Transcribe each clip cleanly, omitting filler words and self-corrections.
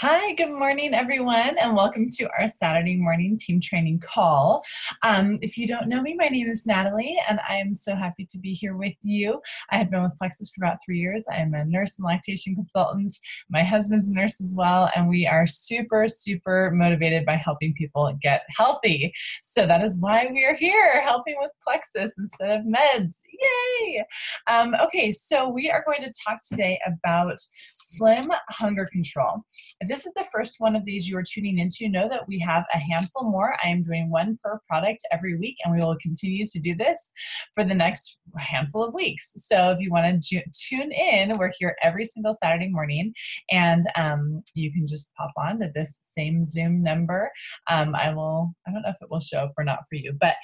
Hi, good morning, everyone, and welcome to our Saturday morning team training call. If you don't know me, my name is Natalie, and I am so happy to be here with you. I have been with Plexus for about 3 years. I am a nurse and lactation consultant. My husband's a nurse as well, and we are super, super motivated by helping people get healthy. So that is why we are here, helping with Plexus instead of meds. Yay! Okay, so we are going to talk today about slim hunger control. If this is the first one of these you are tuning into, know that we have a handful more. I am doing one per product every week, and we will continue to do this for the next handful of weeks. So if you want to tune in, we're here every single Saturday morning, and you can just pop on to this same Zoom number. I don't know if it will show up or not for you, but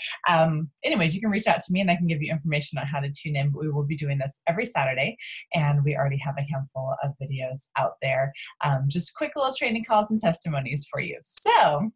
anyways, you can reach out to me and I can give you information on how to tune in. But we will be doing this every Saturday, and we already have a handful of videos out there. Just quick little training calls and testimonies for you. So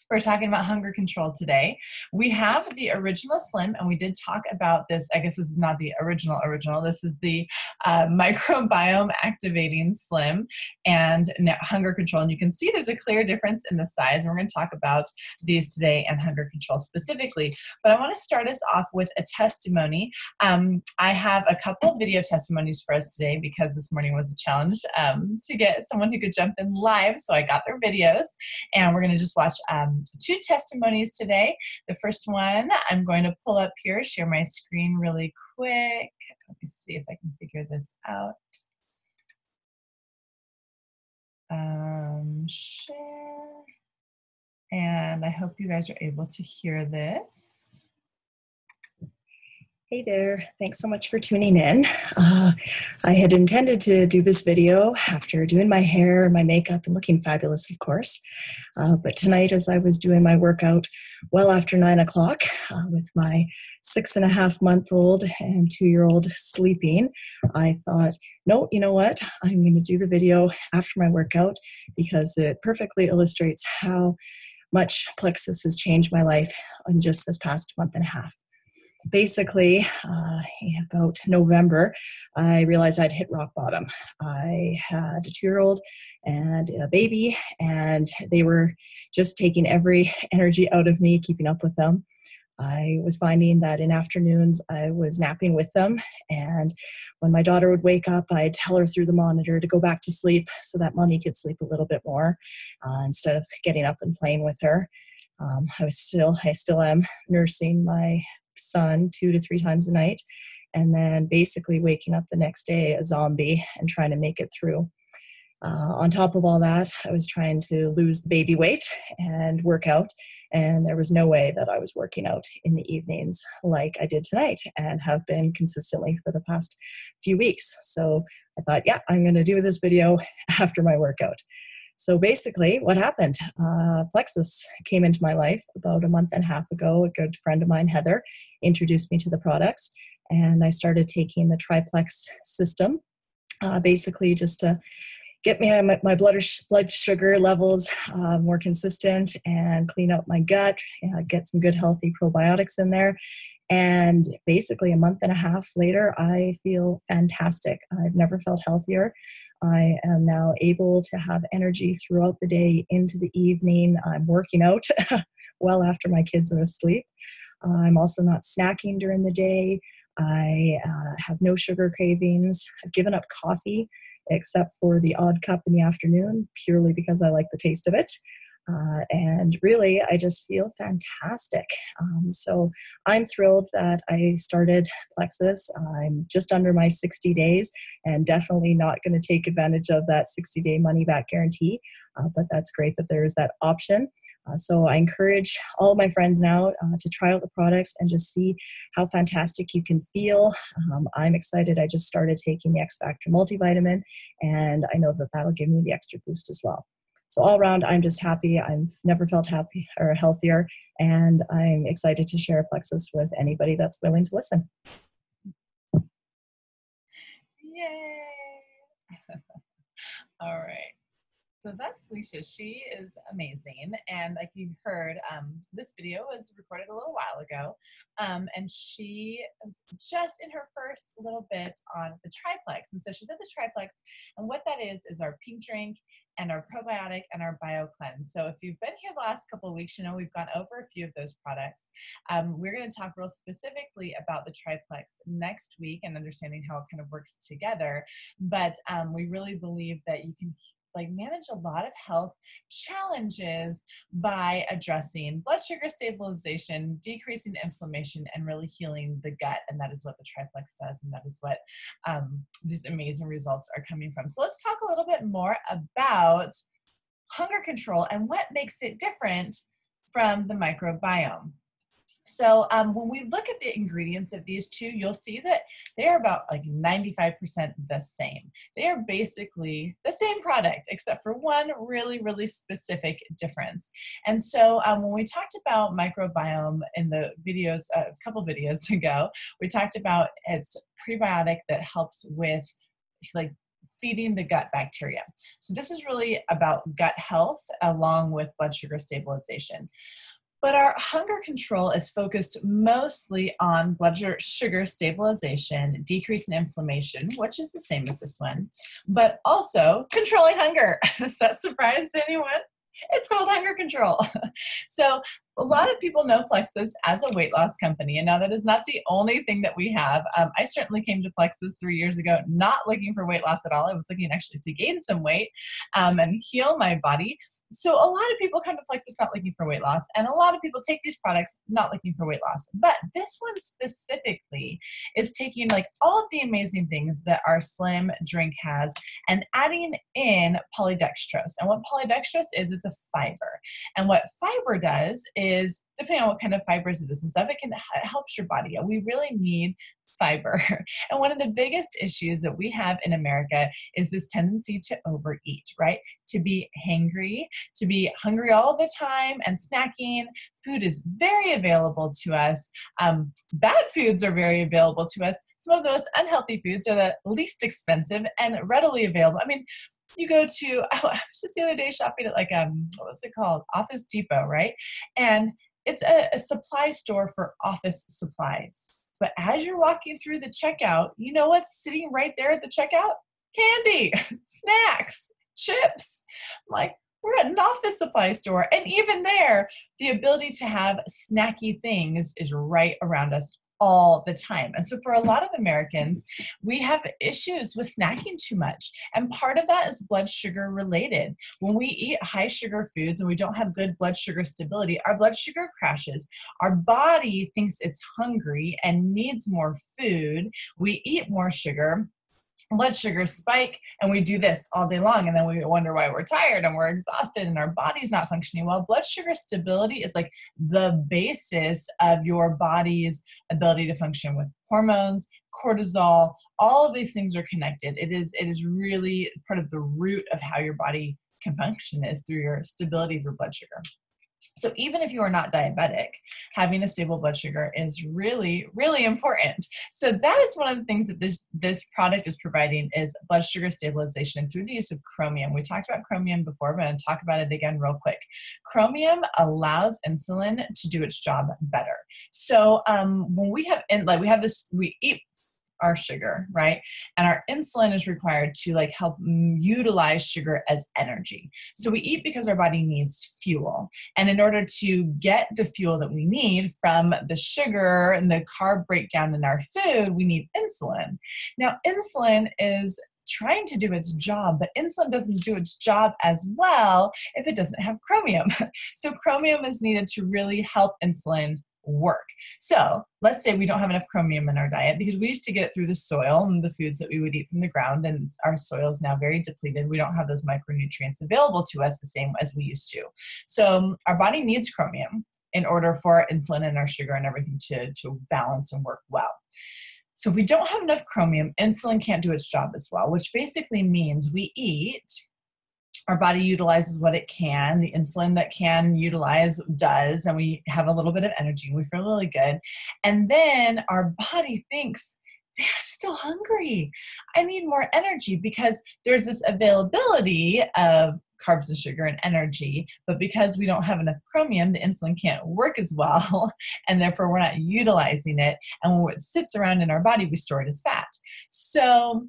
we're talking about hunger control today. We have the original Slim, and we did talk about this. I guess this is not the original. This is the microbiome activating Slim and hunger control. And you can see there's a clear difference in the size. And we're going to talk about these today and hunger control specifically. But I want to start us off with a testimony. I have a couple video testimonies for us today because this morning was a challenge to get someone who could jump in live. So I got their videos, and we're going to just watch two testimonies today. The first one, I'm going to pull up here, share my screen really quick. Let me see if I can figure this out. Share. And I hope you guys are able to hear this. Hey there, thanks so much for tuning in. I had intended to do this video after doing my hair, my makeup, and looking fabulous, of course. But tonight, as I was doing my workout well after 9 o'clock with my 6.5-month-old and 2-year-old sleeping, I thought, no, you know what? I'm going to do the video after my workout because it perfectly illustrates how much Plexus has changed my life in just this past month and a half. Basically, about November, I realized I'd hit rock bottom. I had a 2-year-old and a baby, and they were just taking every energy out of me, keeping up with them. I was finding that in afternoons, I was napping with them, and when my daughter would wake up, I'd tell her through the monitor to go back to sleep so that mommy could sleep a little bit more instead of getting up and playing with her. I still am nursing my son 2 to 3 times a night, and then basically waking up the next day a zombie and trying to make it through. On top of all that, I was trying to lose the baby weight and work out, and there was no way that I was working out in the evenings like I did tonight and have been consistently for the past few weeks. So I thought, yeah, I'm going to do this video after my workout. So basically, what happened? Plexus came into my life about a month and a half ago. A good friend of mine, Heather, introduced me to the products, and I started taking the Triplex system, basically just to get my blood sugar levels more consistent and clean up my gut, get some good healthy probiotics in there. And basically a month and a half later, I feel fantastic. I've never felt healthier. I am now able to have energy throughout the day into the evening. I'm working out well after my kids are asleep. I'm also not snacking during the day. I have no sugar cravings. I've given up coffee except for the odd cup in the afternoon, purely because I like the taste of it. And really, I just feel fantastic. So I'm thrilled that I started Plexus. I'm just under my 60 days and definitely not going to take advantage of that 60-day money-back guarantee. But that's great that there is that option. So I encourage all of my friends now to try out the products and just see how fantastic you can feel. I'm excited. I just started taking the X Factor multivitamin, and I know that that'll give me the extra boost as well. So all around, I'm just happy. I've never felt happy or healthier, and I'm excited to share Plexus with anybody that's willing to listen. Yay! All right. So that's Leisha. She is amazing. And like you heard, this video was recorded a little while ago. And she is just in her first little bit on the triplex. And so she's at the triplex. And what that is our pink drink and our probiotic and our bio cleanse. So if you've been here the last couple of weeks, you know we've gone over a few of those products. We're going to talk real specifically about the triplex next week and understanding how it kind of works together. But we really believe that you can manage a lot of health challenges by addressing blood sugar stabilization, decreasing inflammation, and really healing the gut. And that is what the triplex does. And that is what these amazing results are coming from. So let's talk a little bit more about hunger control and what makes it different from the microbiome. So when we look at the ingredients of these two, you'll see that they are about 95% the same. They are basically the same product, except for one really, really specific difference. And so when we talked about microbiome in the videos, a couple videos ago, we talked about it's prebiotic that helps with feeding the gut bacteria. So this is really about gut health along with blood sugar stabilization. But our hunger control is focused mostly on blood sugar stabilization, decreasing inflammation, which is the same as this one, but also controlling hunger. Is that surprise to anyone? It's called hunger control. So a lot of people know Plexus as a weight loss company, and now that is not the only thing that we have. I certainly came to Plexus 3 years ago not looking for weight loss at all. I was looking actually to gain some weight and heal my body. So a lot of people come to Plexus not looking for weight loss, and a lot of people take these products not looking for weight loss. But this one specifically is taking all of the amazing things that our Slim drink has and adding in polydextrose. And what polydextrose is a fiber. And what fiber does is, depending on what kind of fibers it is and stuff, it helps your body. We really need fiber. And one of the biggest issues that we have in America is this tendency to overeat, right? To be hangry, to be hungry all the time and snacking. Food is very available to us. Bad foods are very available to us. Some of the most unhealthy foods are the least expensive and readily available. I mean, you go to, I was just the other day shopping at what's it called? Office Depot, right? And it's a supply store for office supplies. But as you're walking through the checkout, you know what's sitting right there at the checkout? Candy, snacks, chips. We're at an office supply store. And even there, the ability to have snacky things is right around us all the time. And so for a lot of Americans, we have issues with snacking too much. And part of that is blood sugar related. When we eat high sugar foods and we don't have good blood sugar stability, our blood sugar crashes. Our body thinks it's hungry and needs more food. We eat more sugar. Blood sugars spike, and we do this all day long, and then we wonder why we're tired and we're exhausted and our body's not functioning well. Blood sugar stability is the basis of your body's ability to function with hormones, cortisol. All of these things are connected. It is really part of the root of how your body can function is through your stability of your blood sugar. So even if you are not diabetic, having a stable blood sugar is really, really important. So that is one of the things that this product is providing is blood sugar stabilization through the use of chromium. We talked about chromium before, but I'm going to talk about it again real quick. Chromium allows insulin to do its job better. So when we have, we eat our sugar, right? And our insulin is required to help utilize sugar as energy. So we eat because our body needs fuel. And in order to get the fuel that we need from the sugar and the carb breakdown in our food, we need insulin. Now, insulin is trying to do its job, but insulin doesn't do its job as well if it doesn't have chromium. So chromium is needed to really help insulin work. So let's say we don't have enough chromium in our diet because we used to get it through the soil and the foods that we would eat from the ground, and our soil is now very depleted. We don't have those micronutrients available to us the same as we used to. So our body needs chromium in order for insulin and our sugar and everything to balance and work well. So if we don't have enough chromium, insulin can't do its job as well, which basically means we eat, our body utilizes what it can, the insulin that can utilize does, and we have a little bit of energy. We feel really good. And then our body thinks, man, I'm still hungry. I need more energy because there's this availability of carbs and sugar and energy, but because we don't have enough chromium, the insulin can't work as well, and therefore we're not utilizing it. And when it sits around in our body, we store it as fat. So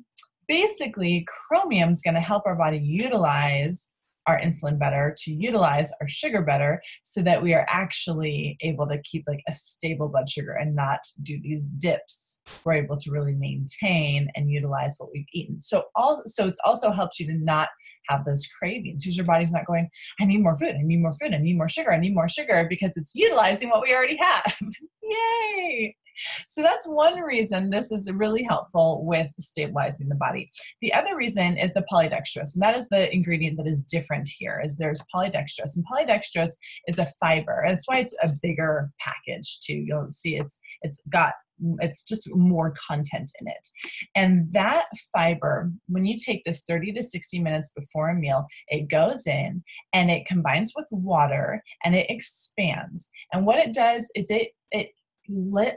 basically, chromium is going to help our body utilize our insulin better, to utilize our sugar better, so that we are actually able to keep like a stable blood sugar and not do these dips. We're able to really maintain and utilize what we've eaten. So it also helps you to not have those cravings, because your body's not going, I need more food, I need more food, I need more sugar, I need more sugar, because it's utilizing what we already have. Yay! So that's one reason this is really helpful with stabilizing the body. The other reason is the polydextrose, and that is the ingredient that is different here. Is there's polydextrose, and polydextrose is a fiber. That's why it's a bigger package too. You'll see it's just more content in it. And that fiber, when you take this 30 to 60 minutes before a meal, it goes in and it combines with water and it expands. And what it does is it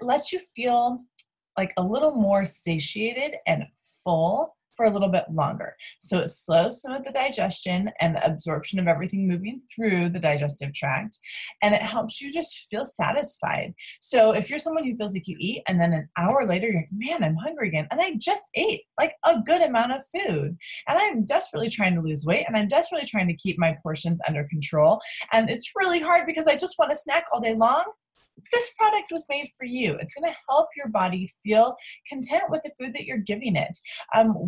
lets you feel like a little more satiated and full for a little bit longer. So it slows some of the digestion and the absorption of everything moving through the digestive tract, and it helps you just feel satisfied. So if you're someone who feels like you eat and then an hour later you're like, man, I'm hungry again, and I just ate like a good amount of food, and I'm desperately trying to lose weight, and I'm desperately trying to keep my portions under control, and it's really hard because I just want to snack all day long, this product was made for you. It's going to help your body feel content with the food that you're giving it.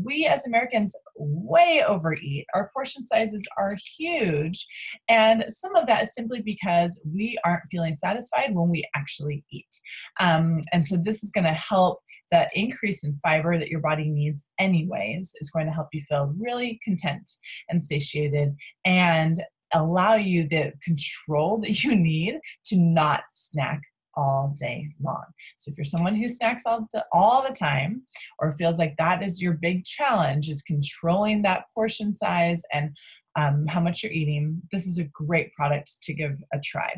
We as Americans way overeat. Our portion sizes are huge. And some of that is simply because we aren't feeling satisfied when we actually eat. And so this is going to help. That increase in fiber that your body needs anyways is going to help you feel really content and satiated, and allow you the control that you need to not snack all day long. So if you're someone who snacks all the time, or feels like that is your big challenge, is controlling that portion size and how much you're eating, this is a great product to give a try.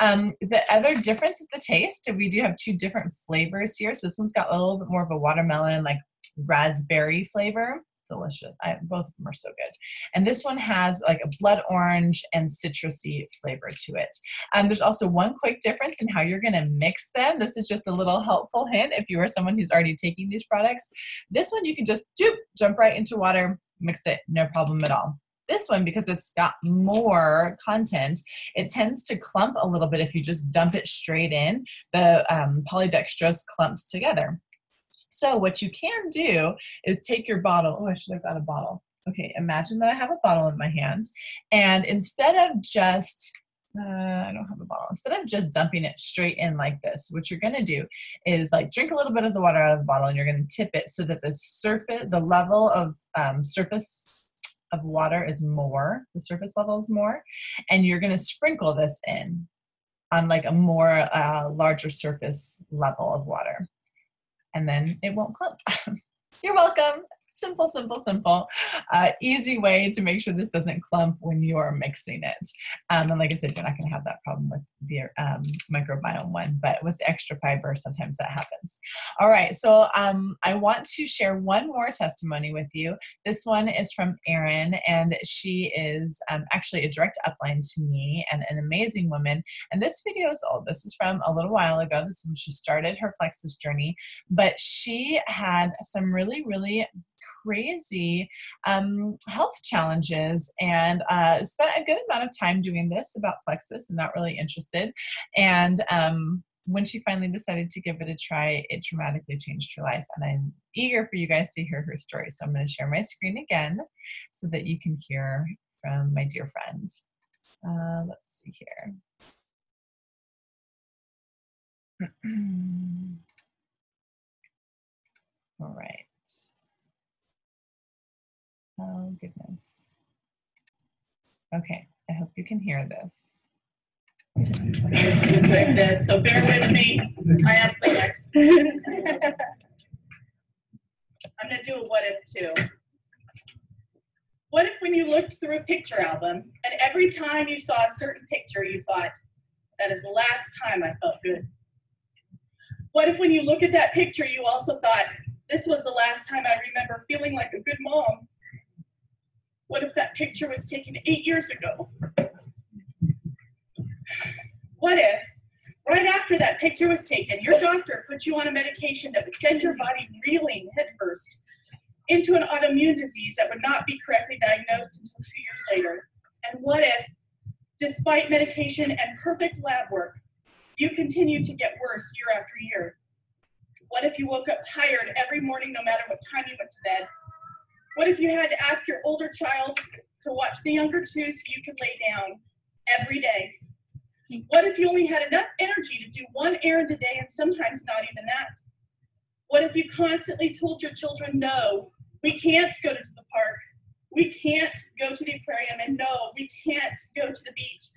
The other difference is the taste. We do have two different flavors here. So this one's got a little bit more of a watermelon, like raspberry flavor. Delicious. Both of them are so good. And this one has like a blood orange and citrusy flavor to it. There's also one quick difference in how you're going to mix them. This is just a little helpful hint if you are someone who's already taking these products. This one you can just jump right into water, mix it, no problem at all. This one, because it's got more content, it tends to clump a little bit if you just dump it straight in. The polydextrose clumps together. So what you can do is take your bottle. Oh, I should have got a bottle. Okay, imagine that I have a bottle in my hand, and instead of just, I don't have a bottle. Instead of just dumping it straight in like this, what you're going to do is like drink a little bit of the water out of the bottle, and you're going to tip it so that the level of surface of water is more, the surface level is more, and you're going to sprinkle this in on like a more larger surface level of water. And then it won't clump. You're welcome. Simple, simple, simple. Easy way to make sure this doesn't clump when you're mixing it. And like I said, you're not going to have that problem with the microbiome one, but with extra fiber, sometimes that happens. All right, so I want to share one more testimony with you. This one is from Erin, and she is actually a direct upline to me and an amazing woman. And this video is old. This is from a little while ago. This is when she started her Plexus journey, but she had some really, really crazy health challenges, and spent a good amount of time doing this about Plexus and not really interested. And when she finally decided to give it a try, it dramatically changed her life. And I'm eager for you guys to hear her story. So I'm going to share my screen again so that you can hear from my dear friend. Let's see here. All right. Oh, goodness. Okay, I hope you can hear this. So bear with me. I am Plex. I'm going to do a what if too. What if when you looked through a picture album and every time you saw a certain picture you thought, that is the last time I felt good? What if when you look at that picture you also thought, this was the last time I remember feeling like a good mom? What if that picture was taken 8 years ago? What if, right after that picture was taken, your doctor put you on a medication that would send your body reeling headfirst into an autoimmune disease that would not be correctly diagnosed until 2 years later? And what if, despite medication and perfect lab work, you continued to get worse year after year? What if you woke up tired every morning no matter what time you went to bed? What if you had to ask your older child to watch the younger two so you could lay down every day? What if you only had enough energy to do one errand a day and sometimes not even that? What if you constantly told your children, no, we can't go to the park, we can't go to the aquarium, and no, we can't go to the beach,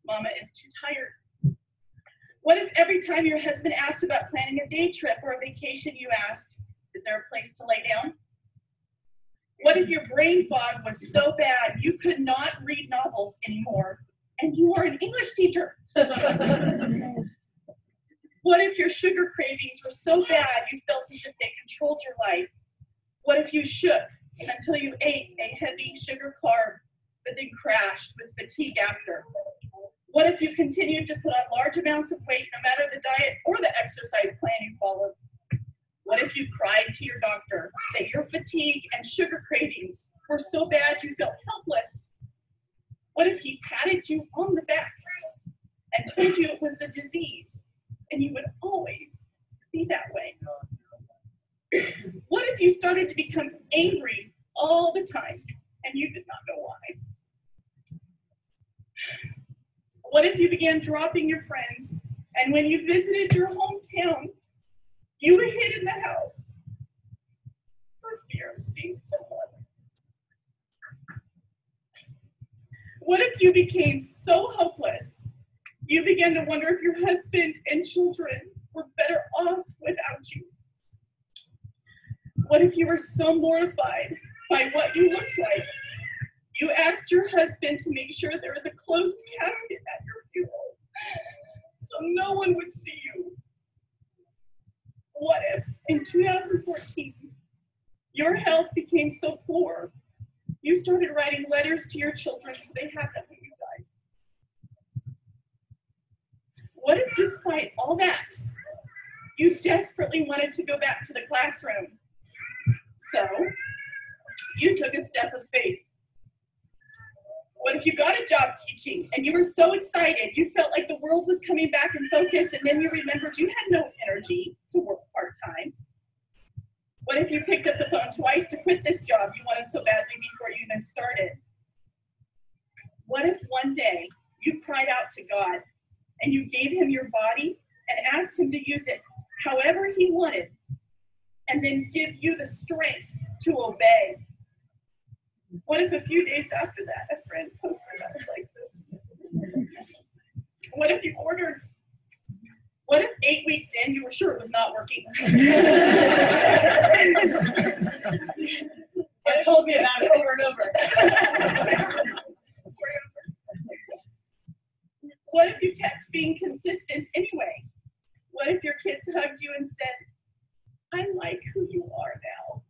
Mama is too tired? What if every time your husband asked about planning a day trip or a vacation, you asked, is there a place to lay down? What if your brain fog was so bad you could not read novels anymore, and you are an English teacher? What if your sugar cravings were so bad you felt as if they controlled your life? What if you shook until you ate a heavy sugar carb, but then crashed with fatigue after? What if you continued to put on large amounts of weight no matter the diet or the exercise plan you followed? What if you cried to your doctor that your fatigue and sugar cravings were so bad you felt helpless? What if he patted you on the back and told you it was the disease and you would always be that way? What if you started to become angry all the time and you did not know why? What if you began dropping your friends, and when you visited your hometown, you hid in the house for fear of seeing someone? What if you became so hopeless, you began to wonder if your husband and children were better off without you? What if you were so mortified by what you looked like, you asked your husband to make sure there was a closed casket at your funeral so no one would see you? What if in 2014 your health became so poor you started writing letters to your children so they had them when you died? What if despite all that you desperately wanted to go back to the classroom? So you took a step of faith. What if you got a job teaching and you were so excited, you felt like the world was coming back in focus, and then you remembered you had no energy to work part-time? What if you picked up the phone twice to quit this job you wanted so badly before you even started? What if one day you cried out to God and you gave him your body and asked him to use it however he wanted, and then give you the strength to obey? What if a few days after that, a friend posted about Alexis? What if you ordered? What if 8 weeks in, you were sure it was not working? It told me about it over and over. What if you kept being consistent anyway? What if your kids hugged you and said, I like who you are now?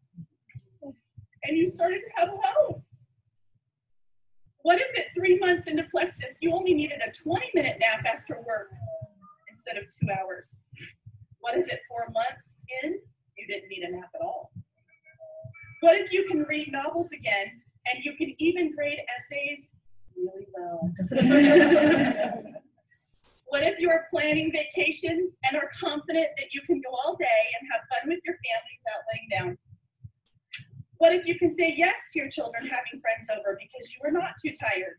And you started to have hope? What if at 3 months into Plexus, you only needed a 20-minute nap after work instead of 2 hours? What if at 4 months in, you didn't need a nap at all? What if you can read novels again, and you can even grade essays really well? What if you're planning vacations and are confident that you can go all day and have fun with your family without laying down? What if you can say yes to your children having friends over because you are not too tired?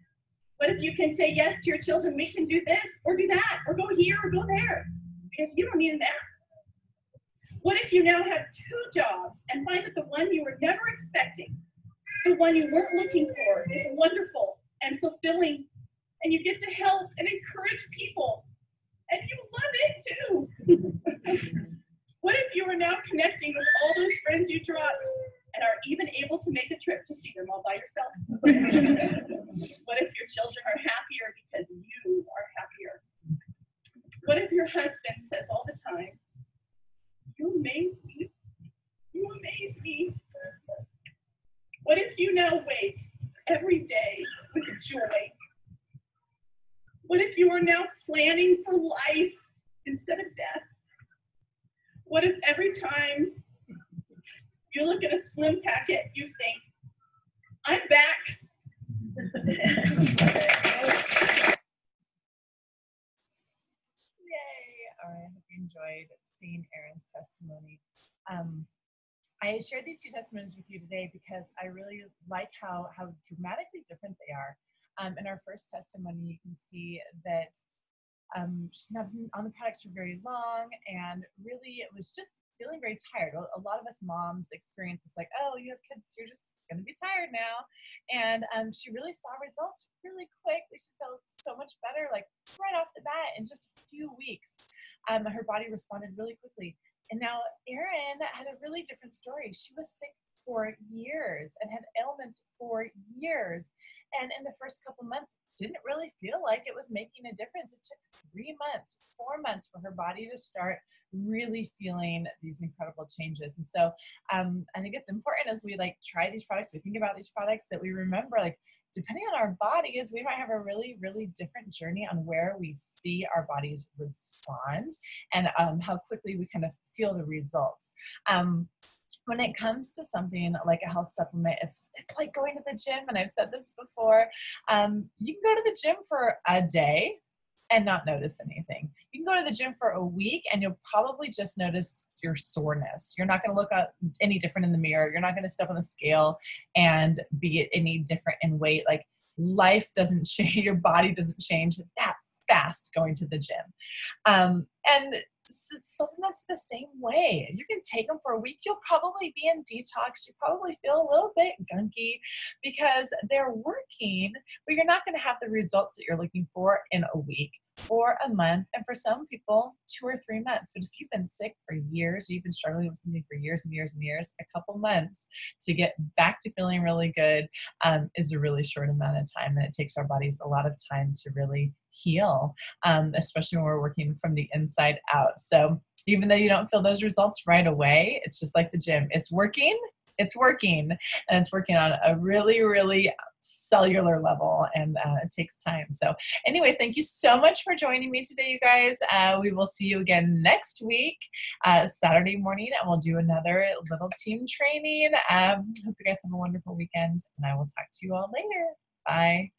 What if you can say yes to your children, we can do this or do that or go here or go there because you don't need a nap? What if you now have 2 jobs and find that the one you were never expecting, the one you weren't looking for, is wonderful and fulfilling, and you get to help and encourage people, and you love it too? What if you are now connecting with all those friends you dropped and are even able to make a trip to see them all by yourself? What if your children are happier because you are happier? What if your husband says all the time, you amaze me, you amaze me? What if you now wake every day with joy? What if you are now planning for life instead of death? What if every time you look at a slim packet, you think, I'm back? Yay! All right, I hope you enjoyed seeing Erin's testimony. I shared these two testimonies with you today because I really like how dramatically different they are. In our first testimony, you can see that she's not been on the products for very long, and really it was just feeling very tired. A lot of us moms experience this, like, oh, you have kids, you're just gonna be tired now. And she really saw results really quick. She felt so much better, like right off the bat in just a few weeks. Her body responded really quickly. And now Erin had a really different story. She was sick for years and had ailments for years. And in the first couple months, didn't really feel like it was making a difference. It took 3 months, 4 months for her body to start really feeling these incredible changes. And so I think it's important as we like try these products, we think about these products, that we remember, like, depending on our bodies, we might have a really, really different journey on where we see our bodies respond and how quickly we kind of feel the results. When it comes to something like a health supplement, it's like going to the gym, and I've said this before. You can go to the gym for a day and not notice anything. You can go to the gym for a week and you'll probably just notice your soreness. You're not going to look up any different in the mirror. You're not going to step on the scale and be any different in weight. Like, life doesn't change, your body doesn't change that fast going to the gym. And supplements the same way. You can take them for a week. You'll probably be in detox. You probably feel a little bit gunky because they're working, but you're not going to have the results that you're looking for in a week or a month, and for some people, 2 or 3 months. But if you've been sick for years, you've been struggling with something for years and years and years, a couple months to get back to feeling really good is a really short amount of time, and it takes our bodies a lot of time to really heal, especially when we're working from the inside out. So even though you don't feel those results right away, it's just like the gym. It's working, and it's working on a really, really cellular level, and it takes time. So anyways, thank you so much for joining me today, you guys. We will see you again next week, Saturday morning, and we'll do another little team training. Hope you guys have a wonderful weekend, and I will talk to you all later. Bye.